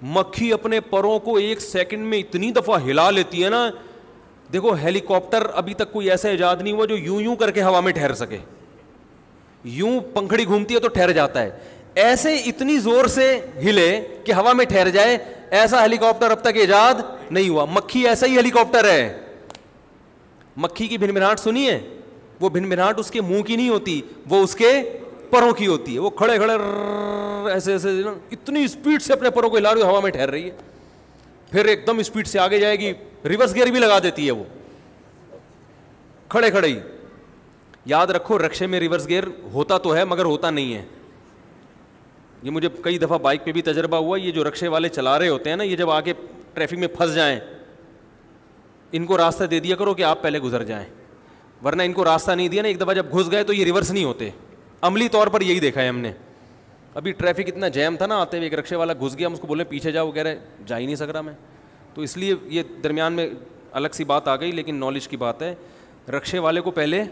مکھی اپنے پروں کو 1 سیکنڈ میں اتنی دفعہ ہلا لیتی ہے نا. دیکھو ہیلی کاپٹر ابھی تک کوئی ایسا ایجاد نہیں ہوا جو یوں یوں کر کے ہوا میں ٹھہر سکے. یوں پنکھڑی گھومتی ہے تو ٹھہر جاتا ہے, ایسے اتنی زور سے ہلے کہ ہوا میں ٹھہر جائے, ایسا ہیلی کاپٹر اب تک ایجاد نہیں ہوا. مکھی ایسا ہی ہیلی کاپٹر ہے. مکھی کی بھنبھناہٹ سنی ہے؟ وہ بھنبھناہٹ اس کے منہ کی نہیں ہوتی, وہ اس کے پروں کی ہوتی ہے. وہ کھڑے کھڑے ایسے ایسے اتنی اسپیڈ سے اپنے پروں کو ہلا رہی ہے, ہوا میں ٹھہر رہی ہے, پھر ایک دم اسپیڈ سے آگے جائے گی, ریورس گیئر بھی لگا دیتی ہے وہ کھڑے کھڑے ہی. یاد رکھو رکشے میں ریورس گیئر ہوتا تو ہے مگر ہوتا نہیں ہے. یہ مجھے کئی دفعہ بائک پہ بھی تجربہ ہوا. یہ جو رکشے والے چلا رہے ہوتے ہیں نا, یہ جب آگے ٹریفک میں پھنس جائیں, ان کو راستہ دے دیا کرو کہ آپ پہلے گزر جائیں, ورنہ ان کو راستہ نہیں دیا نا, ایک دفعہ جب گھس گئے تو یہ ریورس نہیں ہوتے. عملی طور پر یہی دیکھا ہے ہم نے. ابھی ٹریفک اتنا جیم تھا نا, آتے ہوئے ایک رکشے والا گھس گیا, ہم اس کو بولے پیچھے جاؤ, وہ کہہ رہے جا ہی نہیں سک رہا میں. تو اس لیے یہ درمیان میں الگ سی بات آ گئی, لیکن نالج کی بات ہے. رکشے والے کو پہلے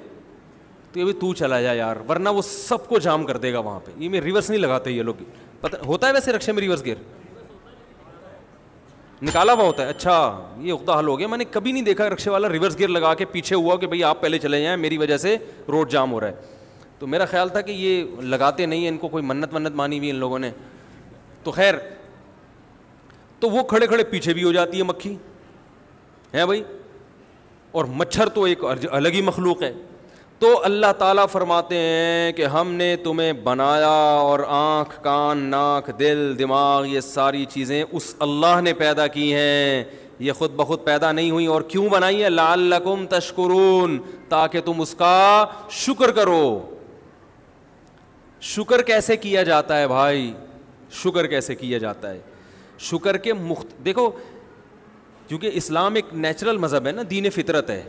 تو یہ تو چلا جا یار, ورنہ وہ سب کو جام کر دے گا وہاں پہ. یہ میں ریورس نہیں لگاتے یہ لوگ. پتہ ہوتا ہے ویسے رکشے میں ریورس گیئر نکالا ہوا ہوتا ہے. اچھا یہ عقدہ حل ہو گیا. میں نے کبھی نہیں دیکھا رکشے والا ریورس گیئر لگا کے پیچھے ہوا کہ بھائی آپ پہلے چلے جائیں, میری وجہ سے روڈ جام ہو رہا ہے. تو میرا خیال تھا کہ یہ لگاتے نہیں ہیں, ان کو کوئی منت مانی ہوئی ان لوگوں نے. تو خیر, تو وہ کھڑے کھڑے پیچھے بھی ہو جاتی ہے مکھی ہے بھائی. اور مچھر تو ایک الگ ہی مخلوق ہے. تو اللہ تعالیٰ فرماتے ہیں کہ ہم نے تمہیں بنایا, اور آنکھ, کان, ناک, دل, دماغ, یہ ساری چیزیں اس اللہ نے پیدا کی ہیں, یہ خود بخود پیدا نہیں ہوئی. اور کیوں بنائی ہے؟ لعلکم تشکرون, تاکہ تم اس کا شکر کرو. شکر کیسے کیا جاتا ہے بھائی؟ شکر کیسے کیا جاتا ہے؟ شکر کے دیکھو, کیونکہ اسلام ایک نیچرل مذہب ہے نا, دین فطرت ہے,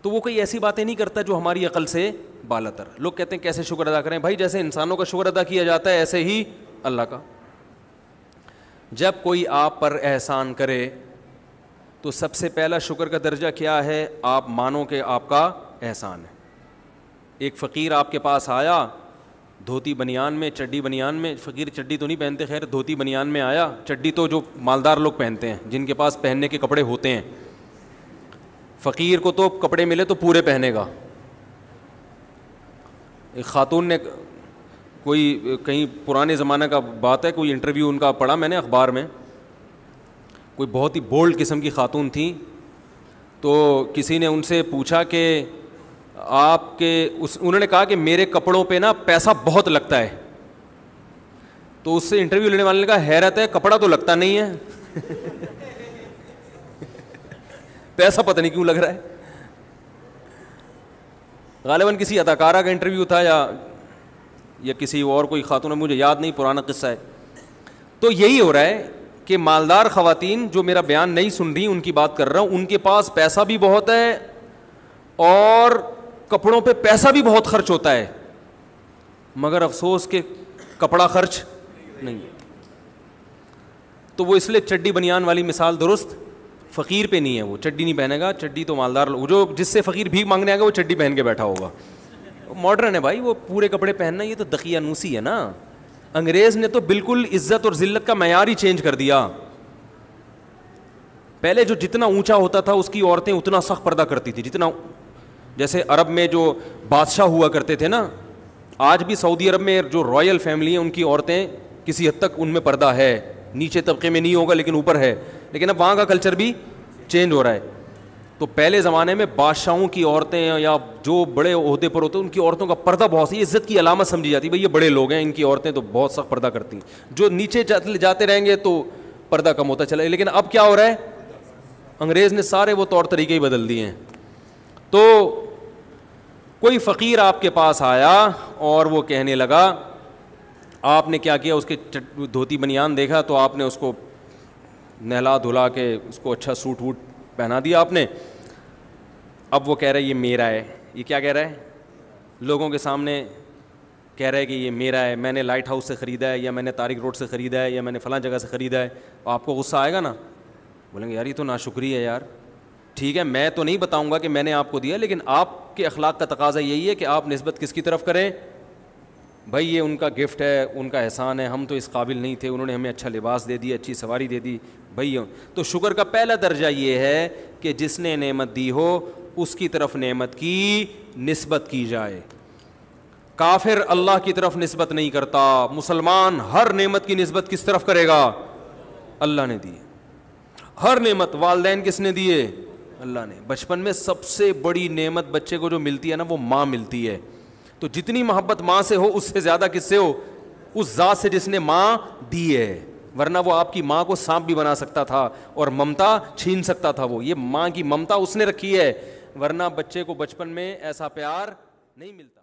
تو وہ کوئی ایسی باتیں نہیں کرتا جو ہماری عقل سے بالاتر. لوگ کہتے ہیں کیسے شکر ادا کریں بھائی؟ جیسے انسانوں کا شکر ادا کیا جاتا ہے ایسے ہی اللہ کا. جب کوئی آپ پر احسان کرے تو سب سے پہلا شکر کا درجہ کیا ہے؟ آپ مانو کہ آپ کا احسان ہے. ایک فقیر آپ کے پاس آیا دھوتی بنیان میں, چڈی بنیان میں, فقیر چڈی تو نہیں پہنتے خیر, دھوتی بنیان میں آیا. چڈی تو جو مالدار لوگ پہنتے ہیں, جن کے پاس پہننے کے کپڑے ہوتے ہیں. فقیر کو تو کپڑے ملے تو پورے پہنے گا. ایک خاتون نے, کوئی کہیں پرانے زمانے کا بات ہے, کوئی انٹرویو ان کا پڑھا میں نے اخبار میں, کوئی بہت ہی بولڈ قسم کی خاتون تھیں. تو کسی نے ان سے پوچھا کہ آپ کے انہوں نے کہا کہ میرے کپڑوں پہ نا پیسہ بہت لگتا ہے. تو اس سے انٹرویو لینے والے نے کہا حیرت ہے, کپڑا تو لگتا نہیں ہے پیسہ پتہ نہیں کیوں لگ رہا ہے. غالباً کسی اداکارہ کا انٹرویو تھا یا کسی اور کوئی خاتون, مجھے یاد نہیں, پرانا قصہ ہے. تو یہی ہو رہا ہے کہ مالدار خواتین جو میرا بیان نہیں سن رہی ان کی بات کر رہا ہوں, ان کے پاس پیسہ بھی بہت ہے اور کپڑوں پہ پیسہ بھی بہت خرچ ہوتا ہے, مگر افسوس کہ کپڑا خرچ نہیں ہے. تو وہ اس لیے چڈی بنیان والی مثال درست فقیر پہ نہیں ہے. وہ چڈی نہیں پہنے گا, چڈی تو مالدار لوگ, جو جس سے فقیر بھیک مانگنے آئے گا وہ چڈی پہن کے بیٹھا ہوگا. ماڈرن ہے بھائی, وہ پورے کپڑے پہننا, یہ تو دقیانوسی ہے نا. انگریز نے تو بالکل عزت اور ذلت کا معیار ہی چینج کر دیا. پہلے جو جتنا اونچا ہوتا تھا اس کی عورتیں اتنا سخت پردہ کرتی تھی, جتنا جیسے عرب میں جو بادشاہ ہوا کرتے تھے نا, آج بھی سعودی عرب میں جو رائل فیملی ہیں ان کی عورتیں کسی حد تک ان میں پردہ ہے, نیچے طبقے میں نہیں ہوگا لیکن اوپر ہے. لیکن اب وہاں کا کلچر بھی چینج ہو رہا ہے. تو پہلے زمانے میں بادشاہوں کی عورتیں یا جو بڑے عہدے پر ہوتے ہیں ان کی عورتوں کا پردہ بہت سی عزت کی علامت سمجھی جاتی ہے. بھائی یہ بڑے لوگ ہیں, ان کی عورتیں تو بہت سخت پردہ کرتی ہیں. جو نیچے جاتے رہیں گے تو پردہ کم ہوتا چلا. لیکن اب کیا ہو رہا ہے, انگریز نے سارے وہ طور طریقے ہی بدل دیے ہیں. تو کوئی فقیر آپ کے پاس آیا اور وہ کہنے لگا, آپ نے کیا کیا, اس کے دھوتی بنیان دیکھا تو آپ نے اس کو نہلا دھلا کے اس کو اچھا سوٹ ووٹ پہنا دیا آپ نے. اب وہ کہہ رہا ہے یہ میرا ہے. یہ کیا کہہ رہا ہے؟ لوگوں کے سامنے کہہ رہا ہے کہ یہ میرا ہے, میں نے لائٹ ہاؤس سے خریدا ہے, یا میں نے طارق روڈ سے خریدا ہے, یا میں نے فلاں جگہ سے خریدا ہے. آپ کو غصہ آئے گا نا, بولیں گے یار یہ تو ناشکری ہے یار. ٹھیک ہے, میں تو نہیں بتاؤں گا کہ میں نے آپ کو دیا, لیکن آپ کے اخلاق کا تقاضا یہی ہے کہ آپ نسبت کس کی طرف کریں, بھائی یہ ان کا گفٹ ہے, ان کا احسان ہے, ہم تو اس قابل نہیں تھے, انہوں نے ہمیں اچھا لباس دے دیا, اچھی سواری دے دی. بھائی تو شکر کا پہلا درجہ یہ ہے کہ جس نے نعمت دی ہو اس کی طرف نعمت کی نسبت کی جائے. کافر اللہ کی طرف نسبت نہیں کرتا, مسلمان ہر نعمت کی نسبت کس طرف کرے گا؟ اللہ نے دی ہر نعمت. والدین کس نے دیے؟ اللہ نے. بچپن میں سب سے بڑی نعمت بچے کو جو ملتی ہے نا وہ ماں ملتی ہے. تو جتنی محبت ماں سے ہو اس سے زیادہ کس سے ہو؟ اس ذات سے جس نے ماں دی ہے. ورنہ وہ آپ کی ماں کو سانپ بھی بنا سکتا تھا اور ممتا چھین سکتا تھا. وہ یہ ماں کی ممتا اس نے رکھی ہے, ورنہ بچے کو بچپن میں ایسا پیار نہیں ملتا.